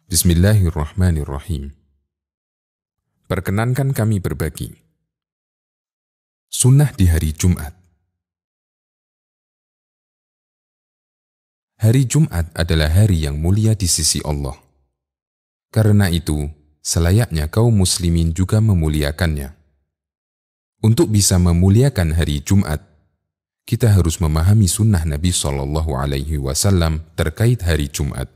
Bismillahirrahmanirrahim. Perkenankan kami berbagi. Sunnah di hari Jumat. Hari Jumat adalah hari yang mulia di sisi Allah. Karena itu, selayaknya kaum muslimin juga memuliakannya. Untuk bisa memuliakan hari Jumat, kita harus memahami sunnah Nabi SAW terkait hari Jumat.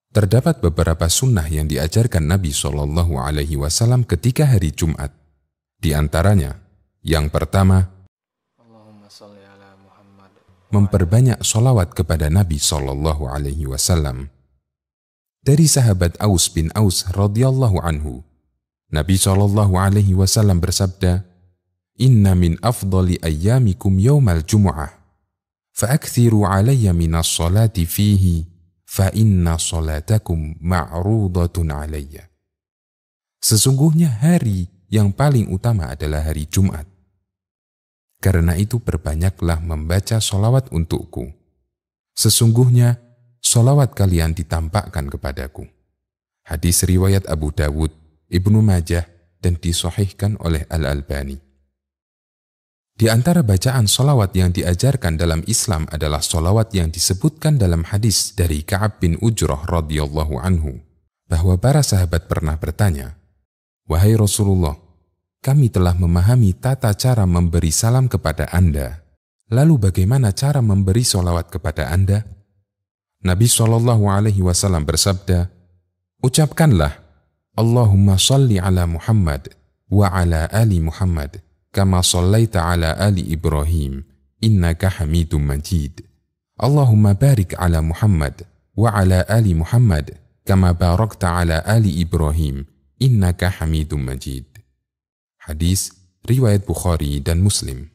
Terdapat beberapa sunnah yang diajarkan Nabi SAW ketika hari Jumat. Di antaranya, yang pertama, memperbanyak sholawat kepada Nabi SAW. Dari sahabat Aus bin Aus radhiyallahu anhu, Nabi SAW bersabda, "Inna min afdali ayyamikum yawmal jumu'ah, fa'akthiru alayya minas salati fihi, fa inna salatakum ma'rudatun alayya." Sesungguhnya hari yang paling utama adalah hari Jumat. Karena itu perbanyaklah membaca sholawat untukku. Sesungguhnya sholawat kalian ditampakkan kepadaku. Hadis riwayat Abu Dawud, Ibnu Majah, dan disahihkan oleh Al-Albani. Di antara bacaan sholawat yang diajarkan dalam Islam adalah sholawat yang disebutkan dalam hadis dari Ka'ab bin Ujrah radhiyallahu anhu, bahwa para sahabat pernah bertanya, "Wahai Rasulullah, kami telah memahami tata cara memberi salam kepada Anda. Lalu bagaimana cara memberi sholawat kepada Anda?" Nabi SAW bersabda, "Ucapkanlah, Allahumma salli ala Muhammad wa ala ali Muhammad, kama sallaita ala ali Ibrahim, innaka hamidum majid. Allahumma barik ala Muhammad wa ala ali Muhammad, kama barakta ala ali Ibrahim, innaka hamidum majid." Hadis riwayat Bukhari dan Muslim.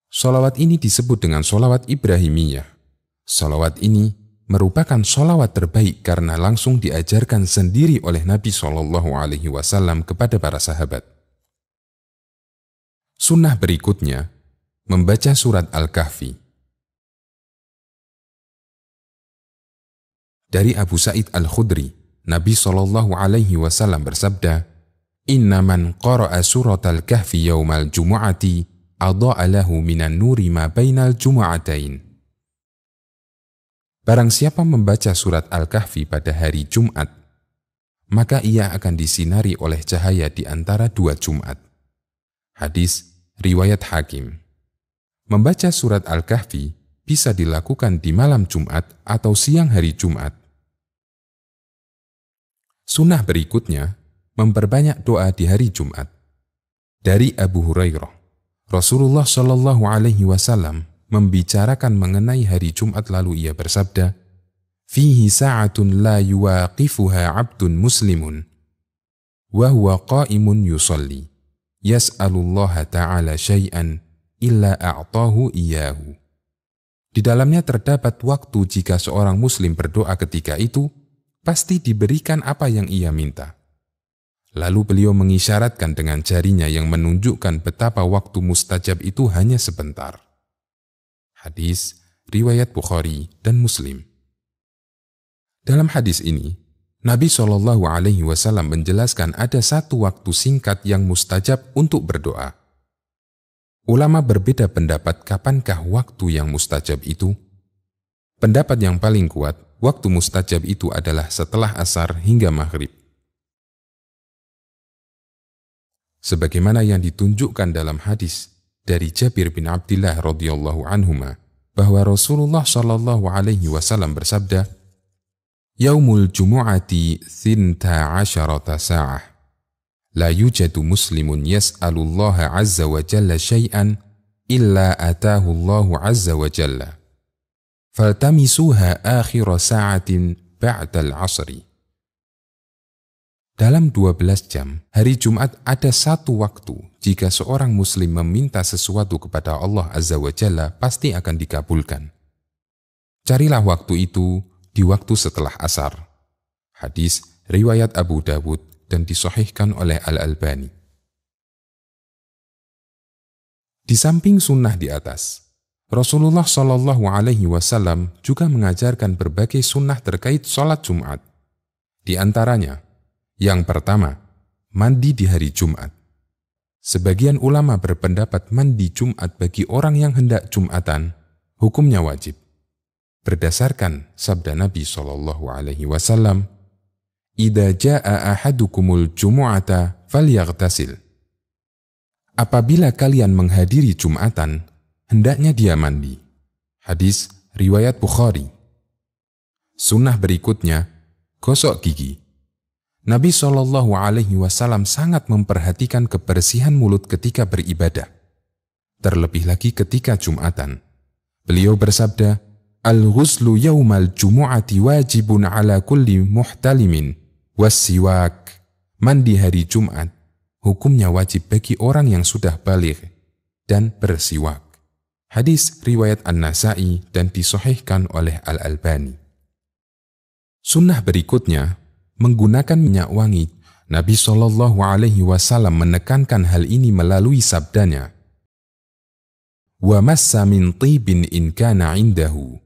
Sholawat ini disebut dengan sholawat Ibrahimiyah. Sholawat ini merupakan sholawat terbaik karena langsung diajarkan sendiri oleh Nabi SAW kepada para sahabat. Sunnah berikutnya, membaca surat Al-Kahfi. Dari Abu Sa'id Al-Khudri, Nabi SAW bersabda, "Inna man qara'a surat Al-Kahfi yawmal jumu'ati, adha'a lahu minan nuri ma bainal jumu'atain." Barang siapa membaca surat Al-Kahfi pada hari Jumat, maka ia akan disinari oleh cahaya di antara dua Jumat. Hadis riwayat Hakim. Membaca surat Al-Kahfi bisa dilakukan di malam Jumat atau siang hari Jumat. Sunnah berikutnya, memperbanyak doa di hari Jumat. Dari Abu Hurairah, Rasulullah SAW membicarakan mengenai hari Jumat, lalu ia bersabda, "Fihi sa'atun la yuwaqifuha 'abdun muslimun wa huwa qa'imun yusalli, yas'alullaha ta'ala syai'an illa a'tahu iyahu." Di dalamnya terdapat waktu jika seorang muslim berdoa ketika itu, pasti diberikan apa yang ia minta. Lalu beliau mengisyaratkan dengan jarinya yang menunjukkan betapa waktu mustajab itu hanya sebentar. Hadis riwayat Bukhari dan Muslim. Dalam hadis ini, Nabi SAW menjelaskan ada satu waktu singkat yang mustajab untuk berdoa. Ulama berbeda pendapat kapankah waktu yang mustajab itu. Pendapat yang paling kuat, waktu mustajab itu adalah setelah asar hingga maghrib. Sebagaimana yang ditunjukkan dalam hadis dari Jabir bin Abdillah radhiyallahu anhuma, bahwa Rasulullah SAW bersabda, "Yaumul jumu'ati 12 sa'ah, la yujadu muslimun yas'alullaha azza wa jalla syai'an illa atahu Allahu azza wa jalla, faltamisuha akhir sa'atin ba'dal asri." Dalam 12 jam, hari Jumat ada satu waktu jika seorang muslim meminta sesuatu kepada Allah Azza wa Jalla pasti akan dikabulkan. Carilah waktu itu di waktu setelah asar. Hadis riwayat Abu Dawud dan disahihkan oleh Al-Albani. Di samping sunnah di atas, Rasulullah Shallallahu Alaihi Wasallam juga mengajarkan berbagai sunnah terkait sholat Jumat. Di antaranya, yang pertama, mandi di hari Jumat. Sebagian ulama berpendapat mandi Jumat bagi orang yang hendak Jumatan, hukumnya wajib. Berdasarkan sabda Nabi Shallallahu Alaihi Wasallam, "Idza jaa ahadukumul jumu'ata falyaghtasil." Apabila kalian menghadiri Jumatan, hendaknya dia mandi. Hadis riwayat Bukhari. Sunnah berikutnya, gosok gigi. Nabi Shallallahu Alaihi Wasallam sangat memperhatikan kebersihan mulut ketika beribadah. Terlebih lagi ketika Jumatan. Beliau bersabda, "Al-ghuslu yaumal jumu'ati wajibun ala kulli muhtalimin was-siwak." Mandi hari Jumat, hukumnya wajib bagi orang yang sudah baligh dan bersiwak. Hadis riwayat An-Nasa'i dan disahihkan oleh Al-Albani. Sunnah berikutnya, menggunakan minyak wangi. Nabi Shallallahu Alaihi Wasallam menekankan hal ini melalui sabdanya, "Wa massa min tibin in kana indahu."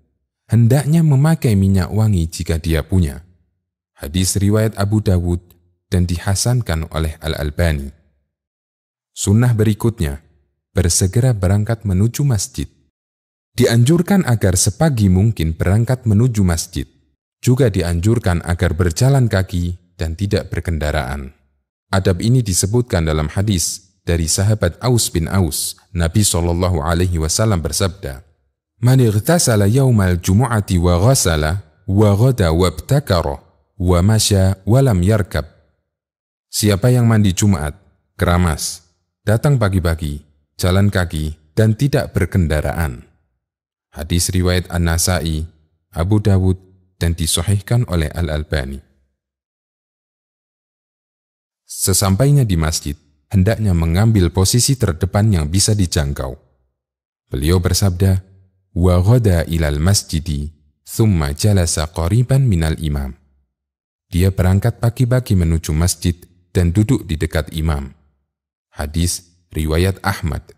Hendaknya memakai minyak wangi jika dia punya. Hadis riwayat Abu Dawud dan dihasankan oleh Al-Albani. Sunnah berikutnya, bersegera berangkat menuju masjid. Dianjurkan agar sepagi mungkin berangkat menuju masjid. Juga dianjurkan agar berjalan kaki dan tidak berkendaraan. Adab ini disebutkan dalam hadis dari sahabat Aus bin Aus. Nabi Shallallahu Alaihi Wasallam bersabda, "Man ightasala yaumal jumu'ati wa ghasala wa ghada wabtakara wa masya wa lam yarkab." Siapa yang mandi Jumat, keramas, datang pagi-pagi, jalan kaki, dan tidak berkendaraan. Hadis riwayat An-Nasa'i, Abu Dawud, dan disahihkan oleh Al-Albani. Sesampainya di masjid, hendaknya mengambil posisi terdepan yang bisa dijangkau. Beliau bersabda, "Wa ghada ilal masjidi, thumma jalasa qariban minal imam." Dia berangkat pagi-pagi menuju masjid dan duduk di dekat imam. Hadis riwayat Ahmad.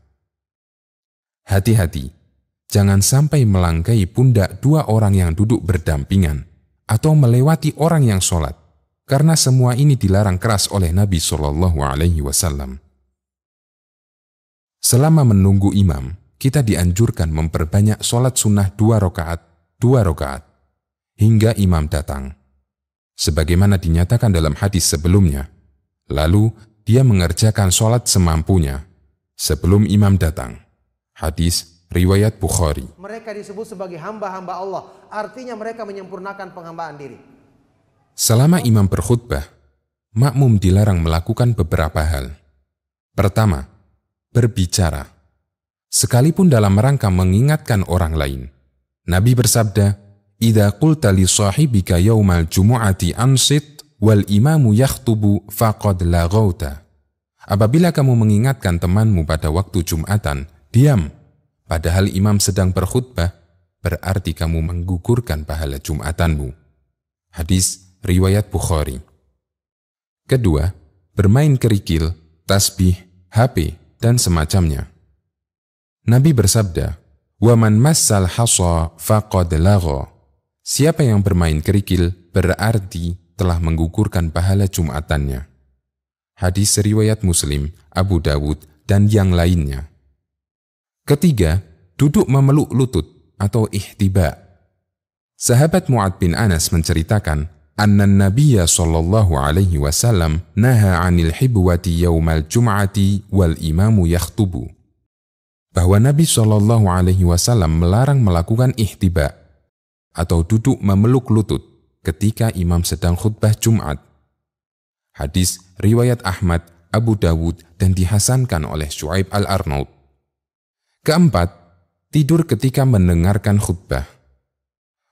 Hati-hati, jangan sampai melangkai pundak dua orang yang duduk berdampingan atau melewati orang yang sholat, karena semua ini dilarang keras oleh Nabi Shallallahu Alaihi Wasallam. Selama menunggu imam, kita dianjurkan memperbanyak sholat sunnah 2 rakaat, hingga imam datang. Sebagaimana dinyatakan dalam hadis sebelumnya, lalu dia mengerjakan sholat semampunya sebelum imam datang. Hadis riwayat Bukhari. Mereka disebut sebagai hamba-hamba Allah, artinya mereka menyempurnakan penghambaan diri. Selama imam berkhutbah, makmum dilarang melakukan beberapa hal. Pertama, berbicara, sekalipun dalam rangka mengingatkan orang lain. Nabi bersabda, "Idza qulta li sahibika yaumal jumu'ati ansit wal imamu yakhtubu faqad laghauta." Apabila kamu mengingatkan temanmu pada waktu Jumatan, diam, padahal imam sedang berkhutbah, berarti kamu menggugurkan pahala Jumatanmu. Hadis riwayat Bukhari. Kedua, bermain kerikil, tasbih, HP, dan semacamnya. Nabi bersabda, "Wa man massal hasa faqad lagha." Siapa yang bermain kerikil berarti telah menggugurkan pahala Jumatannya. Hadis riwayat Muslim, Abu Dawud, dan yang lainnya. Ketiga, duduk memeluk lutut atau ihtiba. Sahabat Mu'ad bin Anas menceritakan, "Anna Nabiyya sallallahu alaihi wasallam naha 'anil hibwati yaumal jum'ati wal imamu yakhtubu." Bahwa Nabi sallallahu alaihi wasallam melarang melakukan ihtiba atau duduk memeluk lutut ketika imam sedang khutbah Jumat. Hadis riwayat Ahmad, Abu Dawud, dan dihasankan oleh Syu'aib al-Arnaud. Keempat, tidur ketika mendengarkan khutbah.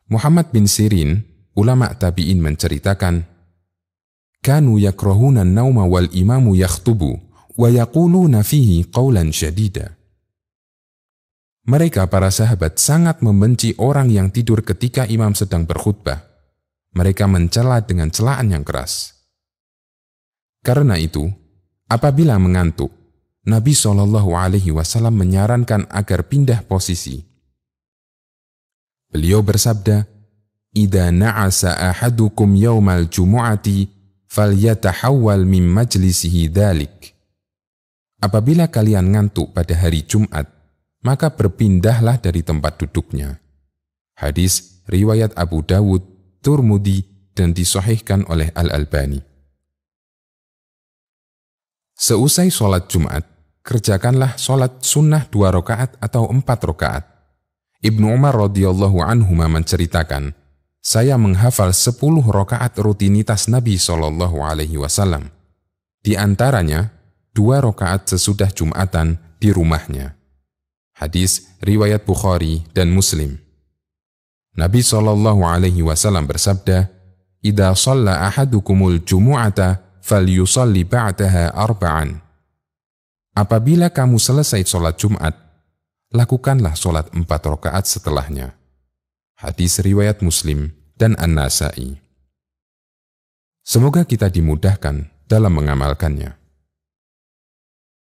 Muhammad bin Sirin, ulama tabi'in menceritakan, "Kanu yakrahuna an-nauma wal imamu yakhtubu wa yaquluna fihi qawlan syadida." Mereka para sahabat sangat membenci orang yang tidur ketika imam sedang berkhutbah. Mereka mencela dengan celaan yang keras. Karena itu, apabila mengantuk, Nabi SAW menyarankan agar pindah posisi Beliau bersabda, "Idza na'asa ahadukum yaumal jumu'ati falyatahawwal min majlisihi dzalik." Apabila kalian ngantuk pada hari Jumat, maka berpindahlah dari tempat duduknya. Hadis riwayat Abu Dawud, Turmudi, dan disahihkan oleh Al-Albani. Seusai sholat Jumat, kerjakanlah sholat sunnah 2 rakaat atau 4 rakaat. Ibnu Umar radhiyallahu anhuma menceritakan, saya menghafal 10 rakaat rutinitas Nabi SAW. Di antaranya, 2 rakaat sesudah Jumatan di rumahnya. Hadis riwayat Bukhari dan Muslim. Nabi SAW bersabda, "Idza shalla ahadukumul jumu'ata falyusalli ba'daha arba'an." Apabila kamu selesai sholat Jumat, lakukanlah sholat 4 rakaat setelahnya. Hadis riwayat Muslim dan An-Nasa'i. Semoga kita dimudahkan dalam mengamalkannya.